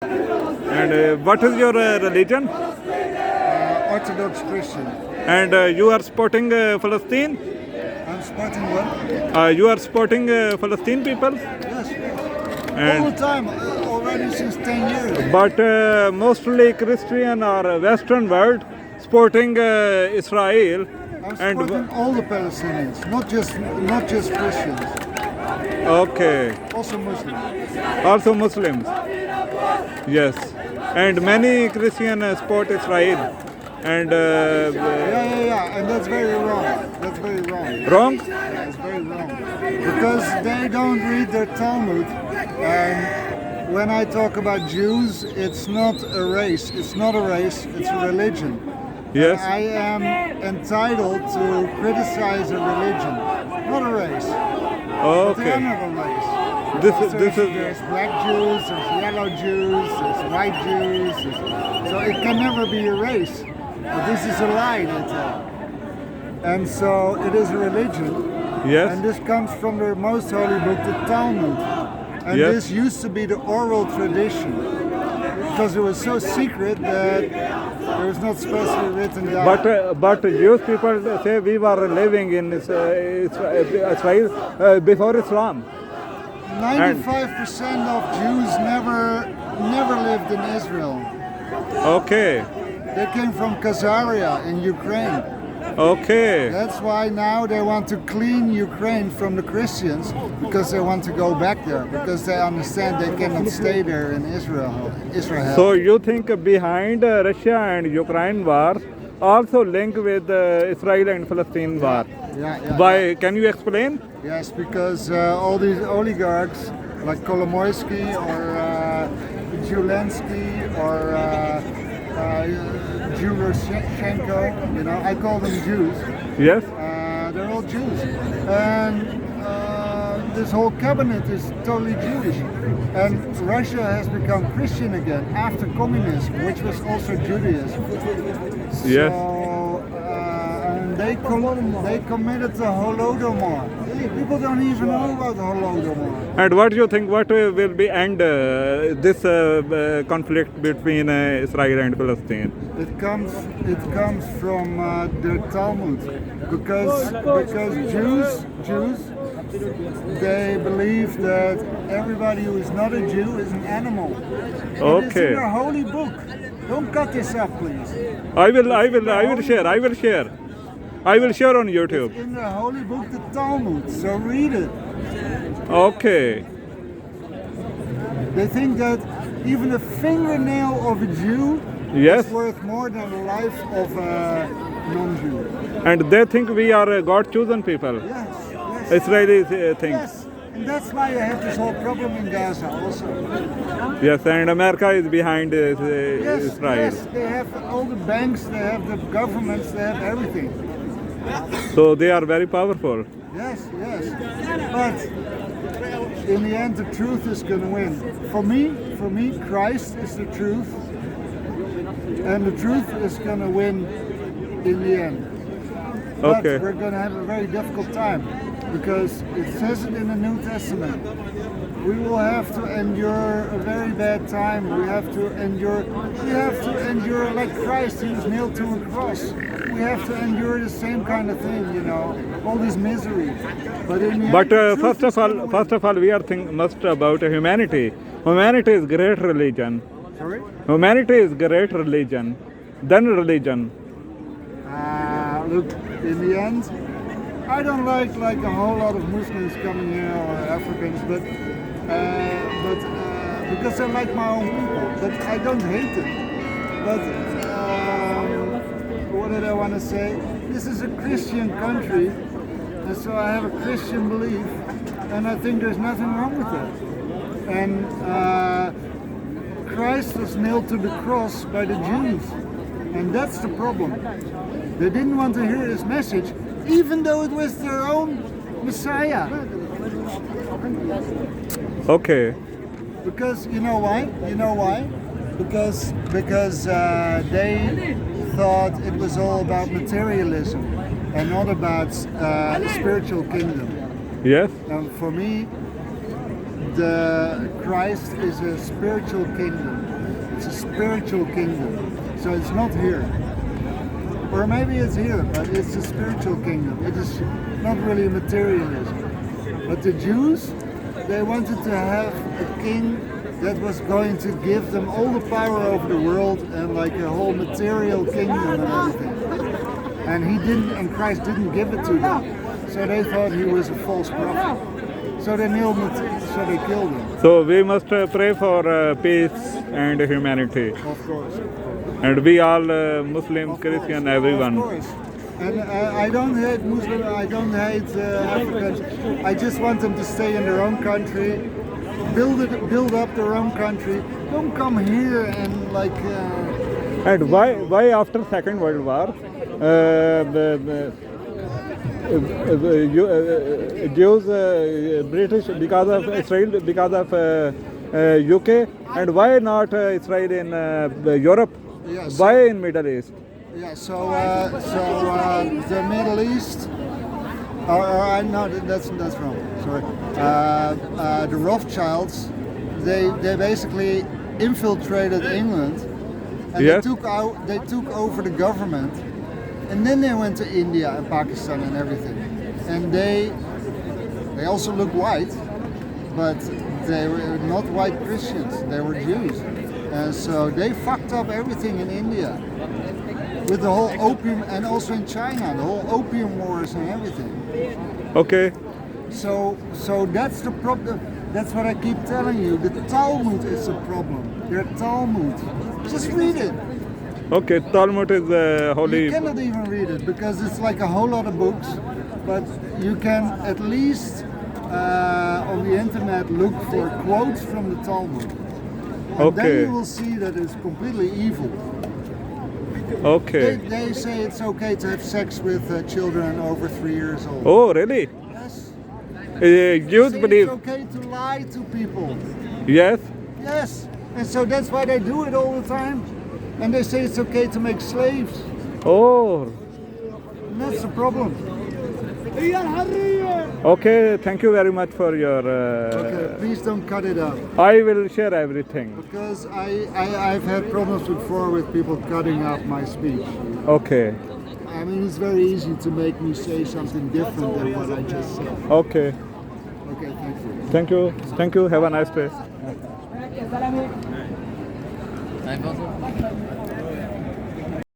And what is your religion? Orthodox Christian. And you are supporting Palestine? I'm supporting what? You are supporting Palestine people? Yes. And All the time, already since 10 years. but mostly Christian or Western world supporting Israel. I'm And supporting all the Palestinians, not just Christians, okay, also Muslims. also Muslims. Yes, and many Christian support Israel. And Yeah, and that's very wrong. That's very wrong. wrong? Yeah, it's very wrong. Because they don't read their Talmud. And when I talk about Jews, it's not a race. It's not a race, it's a religion. Yes. I am entitled to criticize a religion, not a race. But they are Okay. not a race. This is There's black Jews, there's yellow Jews, there's white Jews. So it can never be a race. But this is a lie they tell. And so it is a religion. yes. And this comes from the most holy book, the Talmud. And Yes. this used to be the oral tradition. Because it was so secret that it was not supposed to be written down. But Jewish people say we were living in Israel before Islam. 95% of Jews never lived in Israel. Okay. They came from Khazaria in Ukraine. Okay. That's why now they want to clean Ukraine from the Christians because they want to go back there because they understand they cannot stay there in Israel. So you think behind Russia and Ukraine war also linked with Israel and Palestine war? Yeah. Why? Can you explain? Yes, because all these oligarchs like Kolomoisky or Zelensky or Juroshenko, I call them Jews. Yes. They're all Jews. And this whole cabinet is totally Jewish. And Russia has become Christian again after communism, which was also Judaism. Yes. So, and they committed the Holodomor. People don't even know about the Holodomor. And what do you think? What will be end this conflict between Israel and Palestine? It comes from the Talmud, because Jews, they believe that everybody who is not a Jew is an animal. It's Okay. in their holy book. Don't cut this up, please. I will share. I will share on YouTube. In their holy book, the Talmud. So read it. Okay. They think that even a fingernail of a Jew Yes. is worth more than the life of a non-Jew. And they think we are God chosen people. Yes. Israelis think. Yes, and that's why you have this whole problem in Gaza also. Yes, and America is behind Israel. Yes, they have all the banks, they have the governments, they have everything. So they are very powerful. Yes. But in the end, the truth is going to win. For me, Christ is the truth, and the truth is going to win in the end. But Okay. we're going to have a very difficult time because it says it in the New Testament. We will have to endure a very bad time. We have to endure like Christ, he was nailed to a cross. We have to endure the same kind of thing, all this misery. But in the But end, the truth is gonna win. first of all, we are think must about humanity. Humanity is great religion. Sorry? Humanity is great religion. Then religion. Look, in the end, I don't like a whole lot of Muslims coming here or Africans, but because I like my own people, but I don't hate them. But what did I want to say? This is a Christian country, and so I have a Christian belief, and I think there's nothing wrong with that. And Christ was nailed to the cross by the Jews, and that's the problem. They didn't want to hear his message, even though it was their own Messiah. Okay. Because you know why? Because they thought it was all about materialism and not about spiritual kingdom. Yes. And for me, the Christ is a spiritual kingdom. spiritual kingdom. So it's not here. Or maybe it's here, but it's a spiritual kingdom. It is not really materialism. But the Jews, they wanted to have a king that was going to give them all the power over the world and like a whole material kingdom and everything. And he didn't, and Christ didn't give it to them. So they thought he was a false prophet. So they killed him. So we must pray for peace and humanity. Of course. And we all Muslim, Of Christian, course, everyone. Of course. And I don't hate Muslim, I don't hate Africans. I just want them to stay in their own country, build up their own country. Don't come here and like. And why after Second World War, Jews, British because of Israel, because of UK, and why not Israel in Europe? Yes. Why in Middle East? Yeah, so the Middle East, no, that's wrong. Sorry. The Rothschilds, they basically infiltrated England, and Yes. they took over the government, and then they went to India and Pakistan and everything, and they also look white, but they were not white Christians. They were Jews, and so they fucked up everything in India. With the whole opium, and also in China, the whole opium wars and everything. Okay. So that's the problem. That's what I keep telling you. The Talmud is a problem. Their Talmud. Just read it. Okay, Talmud is holy. You cannot even read it because it's like a whole lot of books. But you can at least on the internet look for quotes from the Talmud. And Okay. then you will see that it's completely evil. Okay. They say it's okay to have sex with children over 3 years old. Oh, really? Yes. Jews Say believe. it's okay to lie to people. Yes. Yes. And so that's why they do it all the time. And they say it's okay to make slaves. Oh. And that's the problem. Okay. Thank you very much for your. Okay, please don't cut it out. I will share everything. Because I've had problems before with people cutting out my speech. Okay. I mean, it's very easy to make me say something different than what I just said. Okay. Okay, thank you. Thank you. Thank you. Have a nice day.